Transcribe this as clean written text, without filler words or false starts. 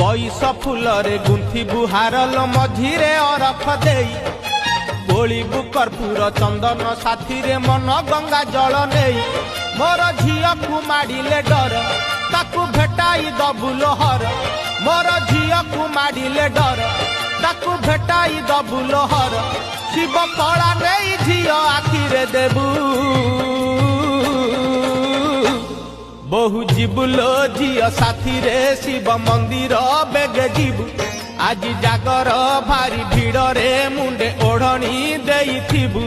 कईस फूलरे गुंथिबु हारल मझिरे अरख देई बोलिबु कर्पूर चंदन साथी रे मन गंगा जल नेई मोर झिया को माडिले डर ताकू भेटाई दबु लोहर मोर झिया को माडिले डर ताकू भेटाई दबु लोहर शिव कला नहीं झिया आखिरे देबू बहु जीवुलो झिया साथी रे शिव मंदिर बेगे जीवु आज जागर भारी भिड़ रे मुंडे ओढ़नी देइथिबु।